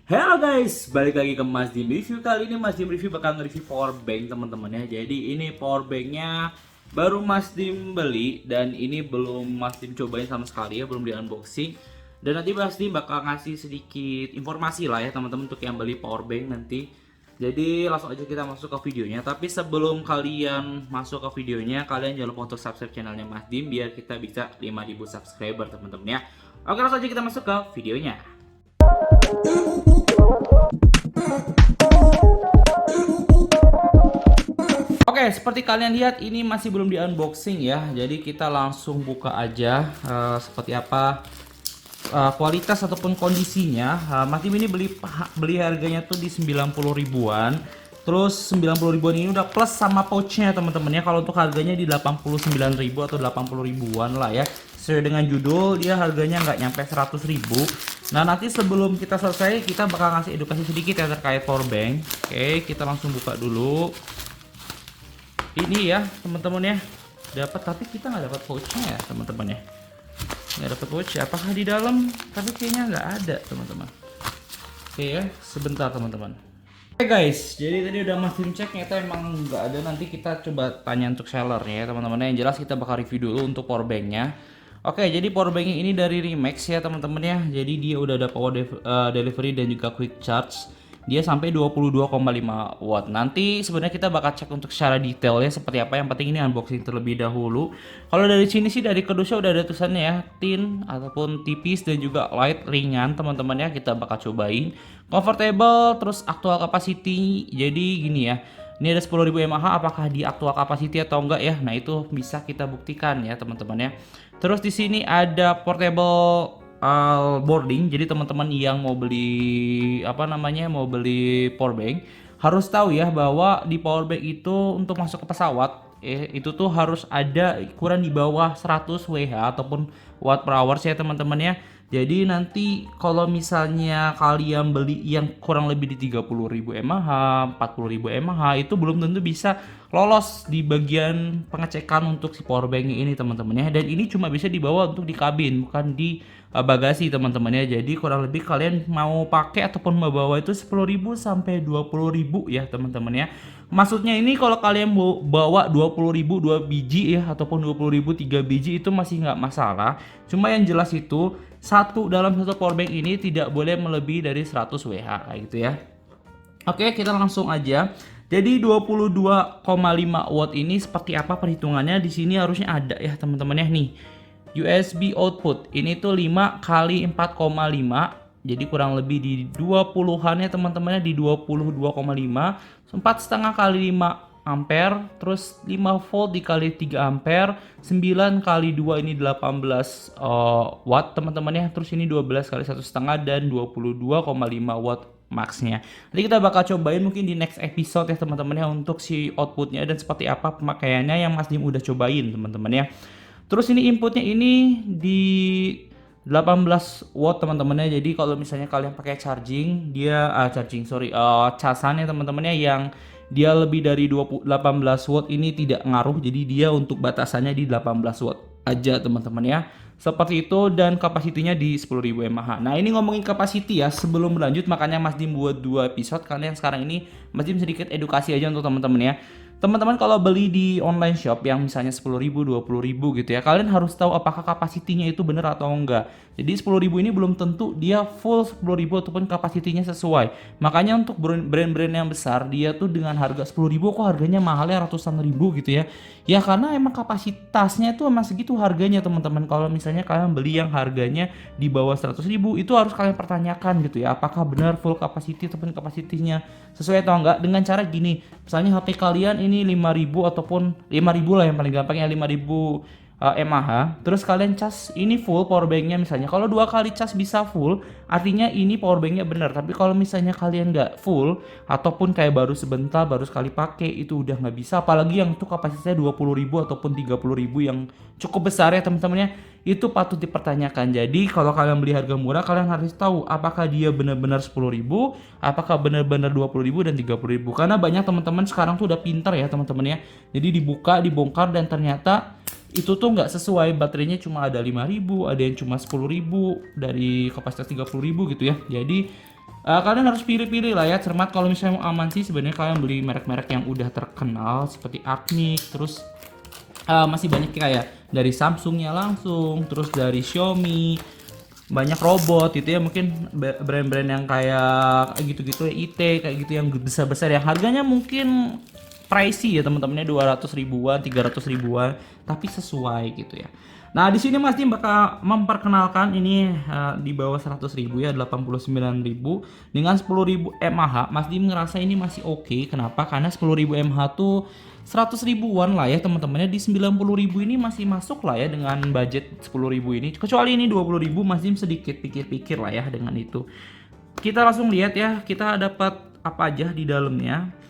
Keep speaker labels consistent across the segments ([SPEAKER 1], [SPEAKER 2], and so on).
[SPEAKER 1] Halo guys, balik lagi ke Mas Dim Review. Kali ini Mas Dim Review bakal nge-review power bank teman-teman ya. Jadi ini power banknya baru Mas Dim beli dan ini belum Mas Dim cobain sama sekali ya, belum di unboxing. Dan nanti Mas Dim bakal ngasih sedikit informasi lah ya teman-teman untuk yang beli power bank nanti. Jadi langsung aja kita masuk ke videonya. Tapi sebelum kalian masuk ke videonya, kalian jangan lupa untuk subscribe channelnya Mas Dim biar kita bisa 5.000 subscriber teman-teman ya. Oke, langsung aja kita masuk ke videonya. Oke, seperti kalian lihat ini masih belum di unboxing ya. Jadi kita langsung buka aja seperti apa kualitas ataupun kondisinya. Mas Dim ini beli harganya tuh di 90 ribuan. Terus 90 ribuan ini udah plus sama pouchnya teman-teman ya. Kalau untuk harganya di 89 ribu atau 80 ribuan lah ya. Sesuai dengan judul dia harganya nggak nyampe 100 ribu. Nah nanti sebelum kita selesai kita bakal ngasih edukasi sedikit ya terkait power bank. Oke, kita langsung buka dulu. Ini ya teman-teman ya, dapat, tapi kita nggak dapat pouchnya ya teman-teman ya, nggak dapat pouch. Apakah di dalam? Tapi kayaknya nggak ada teman-teman. Oke ya, sebentar teman-teman. Oke guys, jadi tadi udah Mas Dim cek, ternyata emang nggak ada. Nanti kita coba tanya untuk sellernya ya teman-teman. Yang jelas kita bakal review dulu untuk power banknya. Oke, jadi power banknya ini dari Remax ya teman-teman ya. Jadi dia udah ada power delivery dan juga quick charge. Dia sampai 22,5 watt. Nanti sebenarnya kita bakal cek untuk secara detail ya seperti apa. Yang penting ini unboxing terlebih dahulu. Kalau dari sini sih dari kedusnya udah ada tulisannya ya, thin ataupun tipis dan juga light, ringan teman-teman ya. Kita bakal cobain. Comfortable, terus actual capacity. Jadi gini ya. Ini ada 10.000 mAh, apakah di actual capacity atau enggak ya? Nah, itu bisa kita buktikan ya teman-teman ya. Terus di sini ada portable boarding. Jadi teman-teman yang mau beli mau beli power bank harus tahu ya bahwa di power bank itu untuk masuk ke pesawat itu tuh harus ada ukuran di bawah 100 WH ataupun watt per hour ya teman-teman ya. Jadi nanti kalau misalnya kalian beli yang kurang lebih di 30.000 mAh, 40.000 mAh itu belum tentu bisa lolos di bagian pengecekan untuk si power bank ini teman-teman ya. Dan ini cuma bisa dibawa untuk di kabin, bukan di bagasi teman-teman ya. Jadi kurang lebih kalian mau pakai ataupun mau bawa itu 10.000 sampai 20.000 ya teman-teman ya. Maksudnya ini kalau kalian mau bawa 20.000 2 biji ya ataupun 20.000 3 biji itu masih nggak masalah. Cuma yang jelas itu dalam satu power bank ini tidak boleh melebihi dari 100 WH kayak gitu ya. Oke, kita langsung aja. Jadi 22,5 watt ini seperti apa perhitungannya? Di sini harusnya ada ya teman-teman ya nih. USB output ini tuh 5 kali 4,5. Jadi kurang lebih di 20-an ya teman-teman ya, di 22,5. 4,5 kali 5 ampere, terus 5 volt dikali 3 ampere, 9 kali 2 ini 18 watt teman-teman ya. Terus ini 12 kali 1,5 dan 22,5 watt maxnya. Nanti kita bakal cobain mungkin di next episode ya teman-teman ya untuk si outputnya dan seperti apa pemakaiannya yang Mas Dim udah cobain teman-teman ya. Terus ini inputnya ini di 18 watt teman-teman ya. Jadi kalau misalnya kalian pakai charging dia casannya teman-teman ya yang dia lebih dari 18 watt ini tidak ngaruh. Jadi dia untuk batasannya di 18 watt aja teman-teman ya. Seperti itu dan kapasitinya di 10.000 mAh. Nah, ini ngomongin kapasiti ya. Sebelum berlanjut makanya Mas Dim buat 2 episode kalian sekarang ini Mas Dim sedikit edukasi aja untuk teman-teman ya. Teman-teman kalau beli di online shop yang misalnya 10.000, 20.000 gitu ya, kalian harus tahu apakah kapasitinya itu benar atau enggak. Jadi 10.000 ini belum tentu dia full 10.000 ataupun kapasitinya sesuai. Makanya untuk brand-brand yang besar dia tuh dengan harga 10.000 kok harganya mahalnya ratusan ribu gitu ya. Ya karena emang kapasitasnya itu emang segitu harganya teman-teman. Kalau misalnya kalian beli yang harganya di bawah 100.000 itu harus kalian pertanyakan gitu ya. Apakah benar full capacity ataupun kapasitinya sesuai atau enggak dengan cara gini. Misalnya HP kalian ini 5.000 ataupun 5.000 lah yang paling gampang ya 5.000 mAh. Terus kalian cas ini full power banknya misalnya. Kalau 2 kali cas bisa full, artinya ini power banknya benar. Tapi kalau misalnya kalian nggak full ataupun kayak baru sebentar, baru sekali pakai itu udah nggak bisa. Apalagi yang tuh kapasitasnya 20.000 ataupun 30.000 yang cukup besar ya teman-teman ya. Itu patut dipertanyakan. Jadi kalau kalian beli harga murah, kalian harus tahu apakah dia benar-benar 10.000, apakah benar-benar 20.000 dan 30.000. Karena banyak teman-teman sekarang tuh udah pintar ya teman-teman ya. Jadi dibuka, dibongkar dan ternyata itu tuh nggak sesuai, baterainya cuma ada 5.000, ada yang cuma 10.000 dari kapasitas 30.000 gitu ya. Jadi Kalian harus pilih-pilih lah ya, cermat. Kalau misalnya mau aman sih sebenarnya kalian beli merek-merek yang udah terkenal seperti Acnik, terus masih banyak kayak dari Samsungnya langsung, terus dari Xiaomi, banyak robot gitu ya, mungkin brand-brand yang kayak gitu-gitu ya, IT kayak gitu yang besar-besar yang harganya mungkin pricey ya teman-temannya, 200 ribuan, 300 ribuan, tapi sesuai gitu ya. Nah, di sini Mas Dim bakal memperkenalkan ini di bawah 100 ribu ya, 89 ribu dengan 10 ribu mAh. Mas Dim ngerasa ini masih oke. Kenapa? Karena 10 ribu mAh tuh 100 ribuan lah ya teman-temannya, di 90 ribu ini masih masuk lah ya dengan budget 10 ribu ini. Kecuali ini 20 ribu, Mas Dim sedikit pikir-pikir lah ya dengan itu. Kita langsung lihat ya, kita dapat apa aja di dalamnya.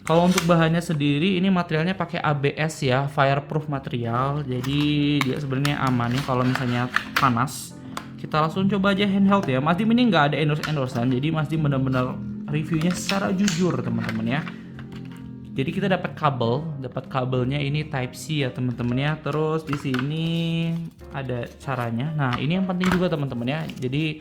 [SPEAKER 1] Kalau untuk bahannya sendiri ini materialnya pakai ABS ya, fireproof material. Jadi dia sebenarnya aman ya kalau misalnya panas. Kita langsung coba aja handheld ya. Mas Dim ini nggak ada endorse-endorsean, jadi Mas Dim benar-benar reviewnya secara jujur teman-teman ya. Jadi kita dapat kabelnya ini Type C ya teman-teman ya. Terus di sini ada caranya. Nah, ini yang penting juga teman-teman ya. Jadi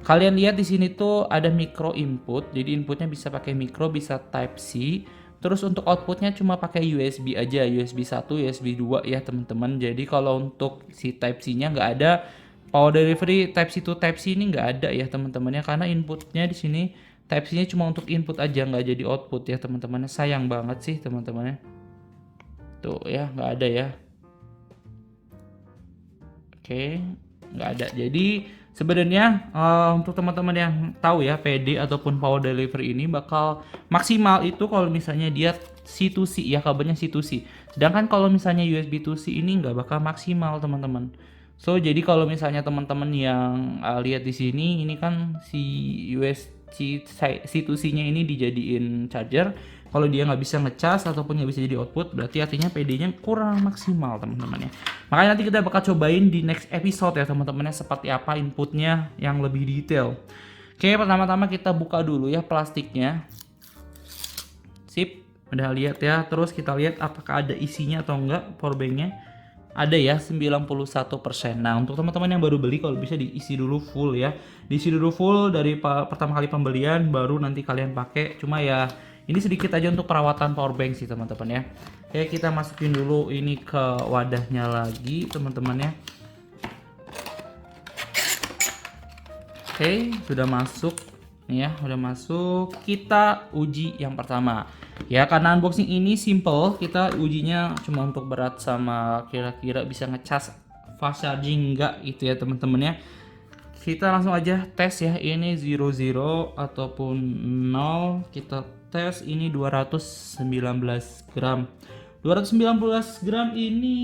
[SPEAKER 1] kalian lihat di sini tuh ada micro input. Jadi inputnya bisa pakai micro, bisa Type C. Terus untuk outputnya cuma pakai USB aja, USB 1, USB 2 ya teman-teman. Jadi kalau untuk si Type C-nya nggak ada, power delivery Type C to Type C ini nggak ada ya teman-teman ya, karena inputnya di sini Type C-nya cuma untuk input aja, nggak jadi output ya teman-teman. Sayang banget sih teman-teman ya. Tuh ya, nggak ada ya. Oke, nggak ada. Jadi sebenarnya untuk teman-teman yang tahu ya, PD ataupun power delivery ini bakal maksimal itu kalau misalnya dia C2C ya, kabelnya C2C. Sedangkan kalau misalnya USB 2C ini nggak bakal maksimal teman-teman. So jadi kalau misalnya teman-teman yang lihat di sini, ini kan si USB C2C-nya ini dijadiin charger. Kalau dia nggak bisa ngecas ataupun nggak bisa jadi output, berarti artinya PD-nya kurang maksimal teman-teman ya. Makanya nanti kita bakal cobain di next episode ya teman-teman ya, seperti apa inputnya yang lebih detail. Oke, pertama-tama kita buka dulu ya plastiknya. Sip, udah lihat ya. Terus kita lihat apakah ada isinya atau enggak powerbanknya. Ada ya, 91%. Nah, untuk teman-teman yang baru beli, kalau bisa diisi dulu full ya. Diisi dulu full dari pertama kali pembelian, baru nanti kalian pakai. Cuma ya ini sedikit aja untuk perawatan powerbank sih teman-teman ya. Oke, kita masukin dulu ini ke wadahnya lagi teman-teman ya. Oke, sudah masuk nih ya, udah masuk. Kita uji yang pertama. Ya, karena unboxing ini simple, kita ujinya cuma untuk berat sama kira-kira bisa ngecas fast charging enggak gitu ya teman-teman ya. Kita langsung aja tes ya, ini 00 ataupun 0, kita tes ini 219 gram. 219 gram ini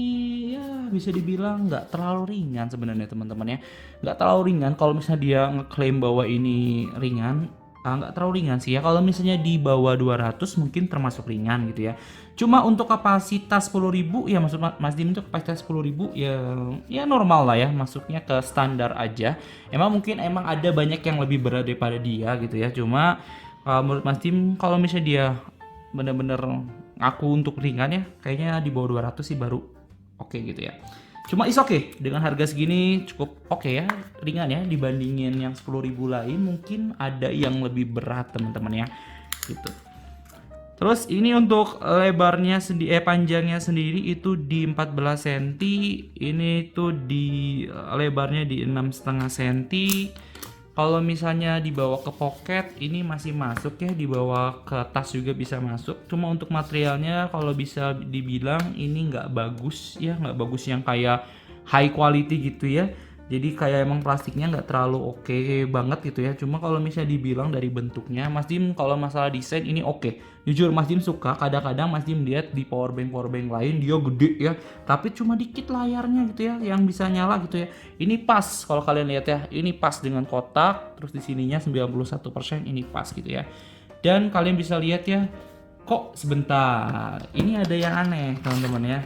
[SPEAKER 1] ya bisa dibilang nggak terlalu ringan sebenarnya teman-teman ya. Nggak terlalu ringan kalau misalnya dia ngeklaim bahwa ini ringan. Nggak terlalu ringan sih ya. Kalau misalnya di bawah 200 mungkin termasuk ringan gitu ya. Cuma untuk kapasitas 10.000 ya, maksud Mas Dim itu kapasitas 10.000 ya normal lah ya, masuknya ke standar aja. Emang ada banyak yang lebih berat daripada dia gitu ya. Cuma menurut Mas Dim kalau misalnya dia bener-bener ngaku untuk ringan ya, kayaknya di bawah 200 sih baru oke gitu ya. Cuma is oke, dengan harga segini cukup oke ya, ringan ya, dibandingin yang 10.000 lain mungkin ada yang lebih berat teman-teman ya gitu. Terus ini untuk lebarnya panjangnya sendiri itu di 14 cm, ini tuh di lebarnya di 6,5 cm. Kalau misalnya dibawa ke pocket ini masih masuk ya, dibawa ke tas juga bisa masuk. Cuma untuk materialnya kalau bisa dibilang ini nggak bagus ya, nggak bagus yang kayak high quality gitu ya. Jadi kayak emang plastiknya nggak terlalu oke banget gitu ya. Cuma kalau misalnya dibilang dari bentuknya, Mas Dim kalau masalah desain ini oke. Jujur Mas Dim suka. Kadang-kadang Mas Dim lihat di powerbank lain dia gede ya, tapi cuma dikit layarnya gitu ya, yang bisa nyala gitu ya. Ini pas kalau kalian lihat ya, ini pas dengan kotak. Terus di sininya 91%, ini pas gitu ya. Dan kalian bisa lihat ya, kok sebentar. Ini ada yang aneh teman-teman ya.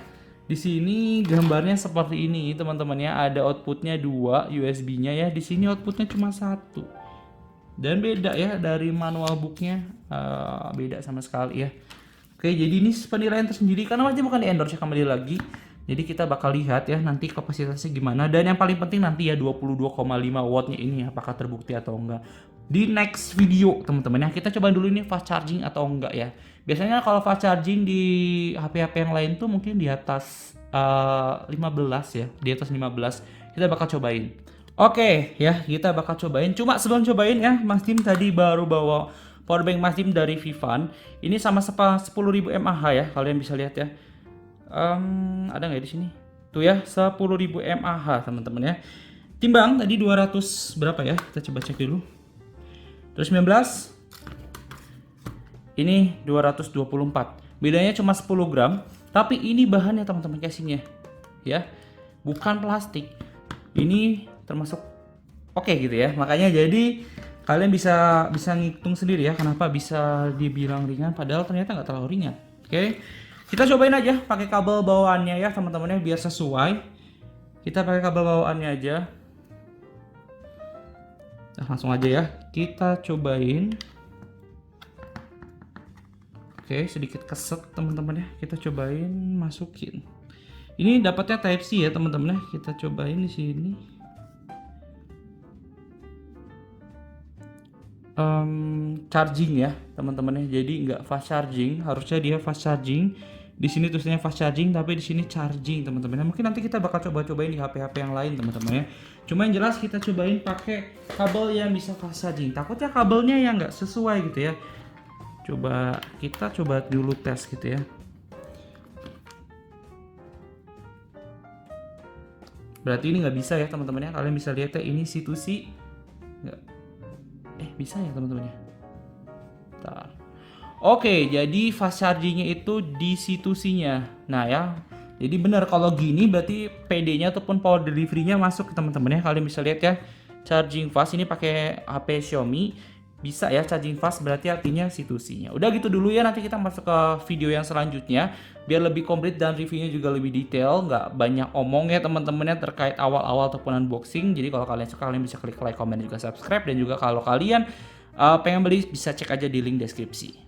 [SPEAKER 1] Di sini gambarnya seperti ini teman-teman ya, ada outputnya 2 USB-nya ya, di sini outputnya cuma 1 dan beda ya dari manual booknya, beda sama sekali ya. Oke, jadi ini penilaian tersendiri karena masih bukan di endorse ya, kembali lagi. Jadi kita bakal lihat ya nanti kapasitasnya gimana, dan yang paling penting nanti ya 22,5 wattnya ini apakah terbukti atau enggak. Di next video teman-teman ya, kita coba dulu ini fast charging atau enggak ya. Biasanya kalau fast charging di HP-HP yang lain tuh mungkin di atas 15 ya, di atas 15. Kita bakal cobain. Oke ya, kita bakal cobain. Cuma sebelum cobain ya, Mas Dim tadi baru bawa powerbank Mas Dim dari Vivan. Ini sama 10.000 mAh ya, kalian bisa lihat ya. Ada nggak di sini? Tuh ya, 10.000 mAh teman-teman ya. Timbang tadi 200 berapa ya? Kita coba cek dulu. 219. Ini 224. Bedanya cuma 10 gram, tapi ini bahannya teman-teman casingnya ya. Bukan plastik. Ini termasuk oke gitu ya. Makanya jadi kalian bisa ngitung sendiri ya kenapa bisa dibilang ringan padahal ternyata nggak terlalu ringan. Oke. Kita cobain aja pakai kabel bawaannya ya teman-teman ya biar sesuai. Kita pakai kabel bawaannya aja. Nah, langsung aja ya. Kita cobain. Oke, sedikit keset teman-teman ya. Kita cobain masukin. Ini dapatnya Type C ya teman-teman ya. Kita cobain di sini. Charging ya teman-teman ya. Jadi nggak fast charging, harusnya dia fast charging. Di sini tulisannya fast charging, tapi di sini charging teman-teman. Nah, mungkin nanti kita bakal cobain di HP-HP yang lain teman-teman ya. Cuma yang jelas kita cobain pakai kabel yang bisa fast charging. Takutnya kabelnya yang nggak sesuai gitu ya. Kita coba dulu tes gitu ya. Berarti ini nggak bisa ya teman-teman ya. Kalian bisa lihat ya ini situsi nggak. Bisa ya teman-teman ya. Bentar. Oke, jadi fast chargingnya itu di situsinya. Nah ya, jadi benar kalau gini berarti PD-nya ataupun power delivery-nya masuk teman-teman ya. Kalian bisa lihat ya, charging fast ini pakai HP Xiaomi. Bisa ya charging fast berarti artinya situsinya. Udah gitu dulu ya, nanti kita masuk ke video yang selanjutnya biar lebih komplit dan reviewnya juga lebih detail, nggak banyak omong ya teman-teman ya terkait awal-awal ataupun unboxing. Jadi kalau kalian suka kalian bisa klik like, komen, dan juga subscribe, dan juga kalau kalian pengen beli bisa cek aja di link deskripsi.